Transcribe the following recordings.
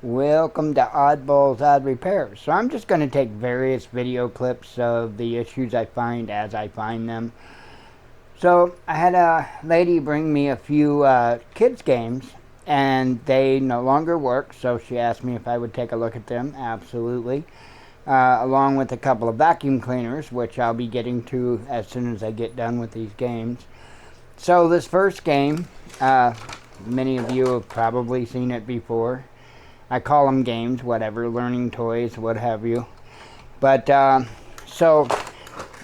Welcome to Oddballs Odd Repairs. So I'm just going to take various video clips of the issues I find as I find them. So I had a lady bring me a few kids games and they no longer work, so she asked me if I would take a look at them. Absolutely. Along with a couple of vacuum cleaners, which I'll be getting to as soon as I get done with these games. So this first game, many of you have probably seen it before. I call them games, whatever, learning toys, what have you. But, so,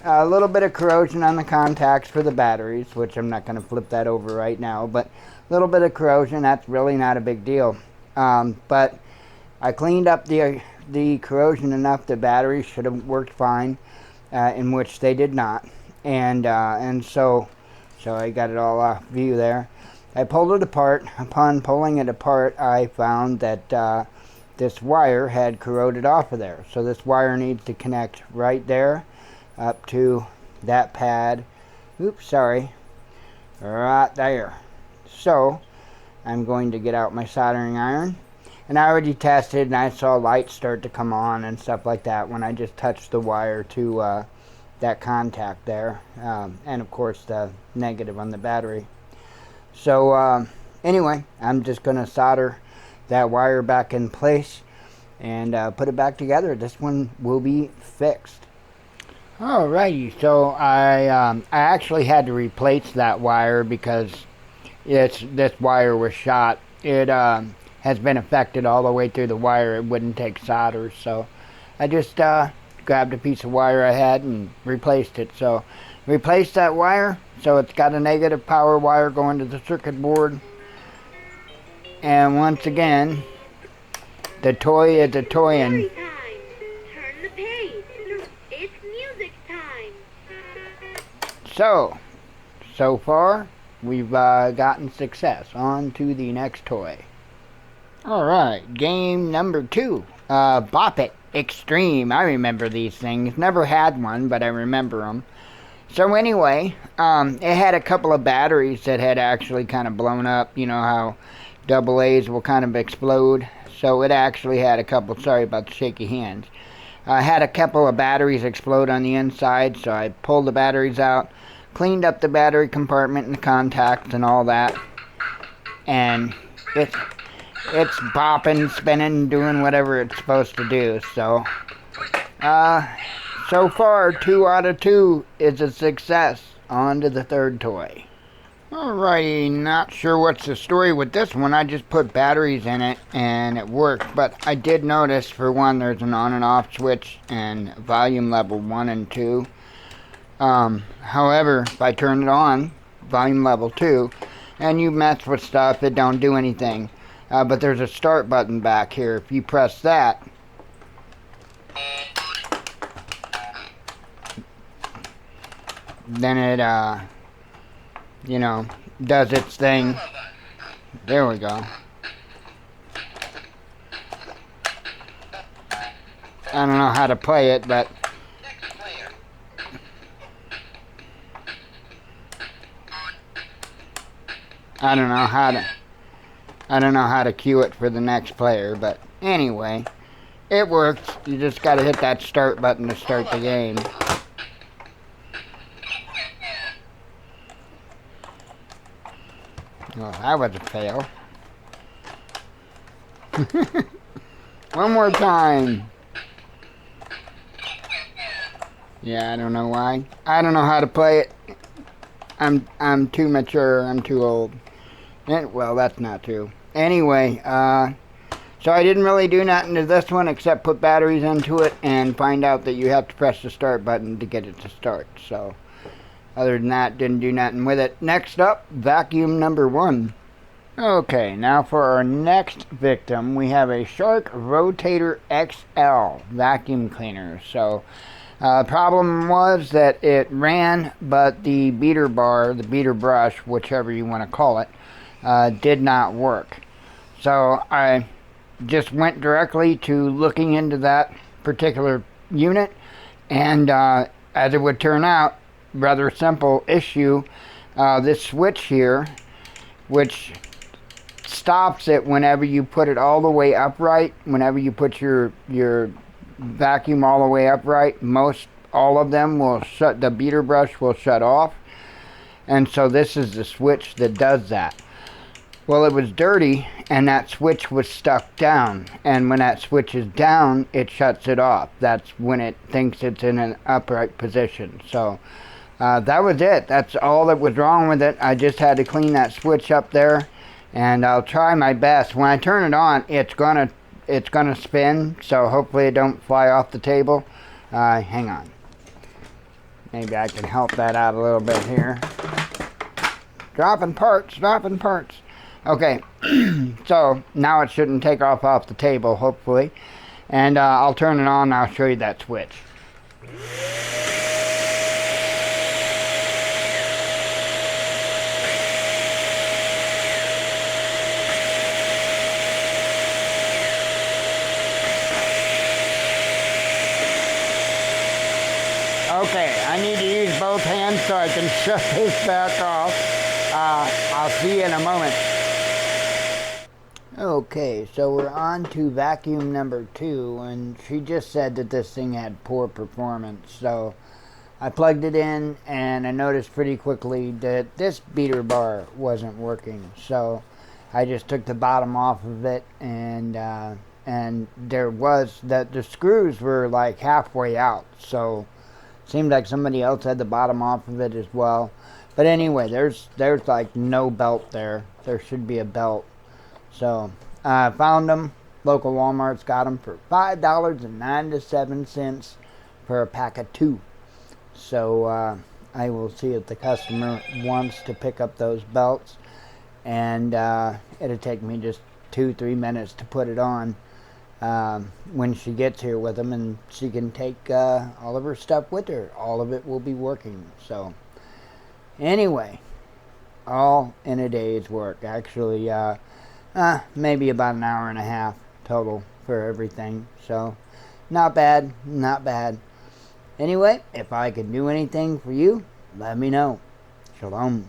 a little bit of corrosion on the contacts for the batteries, which I'm not going to flip that over right now, but a little bit of corrosion, that's really not a big deal. But I cleaned up the corrosion enough the batteries should have worked fine, in which they did not. And so I got it all off view there. I pulled it apart. Upon pulling it apart, I found that this wire had corroded off of there. So this wire needs to connect right there up to that pad. Oops, sorry. Right there. So I'm going to get out my soldering iron. And I already tested and I saw lights start to come on and stuff like that when I just touched the wire to that contact there. And of course the negative on the battery. So anyway, I'm just going to solder that wire back in place and put it back together. This one will be fixed. Alrighty, so I actually had to replace that wire because this wire was shot. It has been affected all the way through the wire. It wouldn't take solder, so I just grabbed a piece of wire I had and replaced it. So replaced that wire, so it's got a negative power wire going to the circuit board. And once again, the toy is a toy-in. Turn the page. It's music time. So far, we've gotten success. On to the next toy. Alright, game number 2. Bop It Extreme. I remember these things. Never had one, but I remember them. So anyway, it had a couple of batteries that had actually kind of blown up. You know how double A's will kind of explode. So it actually had a couple, sorry about the shaky hands. Had a couple of batteries explode on the inside, so I pulled the batteries out, cleaned up the battery compartment and the contacts and all that. And it's bopping, spinning, doing whatever it's supposed to do. So far, 2 out of 2 is a success. On to the third toy. Alrighty, not sure what's the story with this one. I just put batteries in it and it worked. But I did notice, for one, there's an on and off switch and volume level 1 and 2. However, if I turn it on, volume level 2, and you mess with stuff, it don't do anything. But there's a start button back here. If you press that, then it, you know, does its thing. There we go. I don't know how to play it, but I don't know how to cue it for the next player, but anyway, it works. You just got to hit that start button to start the game. Well, that was a fail. One more time. Yeah, I don't know why. I don't know how to play it. I'm too mature. I'm too old. And, well, that's not true. Anyway, so I didn't really do nothing to this one except put batteries into it and find out that you have to press the start button to get it to start. So other than that, didn't do nothing with it. Next up, vacuum number 1. Okay, now for our next victim, we have a Shark Rotator XL vacuum cleaner. So problem was that it ran, but the beater bar, the beater brush, whichever you want to call it, did not work. So I just went directly to looking into that particular unit, and as it would turn out, rather simple issue. This switch here, which stops it whenever you put it all the way upright. Whenever you put your vacuum all the way upright, all of them will shut, the beater brush will shut off. And so this is the switch that does that. Well, it was dirty and that switch was stuck down. And when that switch is down, it shuts it off. That's when it thinks it's in an upright position. So that was it. That's all that was wrong with it. I just had to clean that switch up there. And I'll try my best. When I turn it on, it's gonna spin. So hopefully it don't fly off the table. Hang on. Maybe I can help that out a little bit here. Dropping parts. Okay, so now it shouldn't take off the table, hopefully. And I'll turn it on and I'll show you that switch. Okay, I need to use both hands so I can shut this back off. I'll see you in a moment. Okay, so we're on to vacuum number 2, and she just said that this thing had poor performance. So I plugged it in, and I noticed pretty quickly that this beater bar wasn't working. So I just took the bottom off of it, and there was the screws were like halfway out. So it seemed like somebody else had the bottom off of it as well. But anyway, there's like no belt there. There should be a belt. So I found them. Local Walmart's got them for $5.97 for a pack of 2. So I will see if the customer wants to pick up those belts. And it'll take me just 2-3 minutes to put it on when she gets here with them. And she can take all of her stuff with her. All of it will be working. So anyway, all in a day's work. Actually, maybe about an hour and a half total for everything. So not bad. Anyway, if I could do anything for you, let me know. Shalom.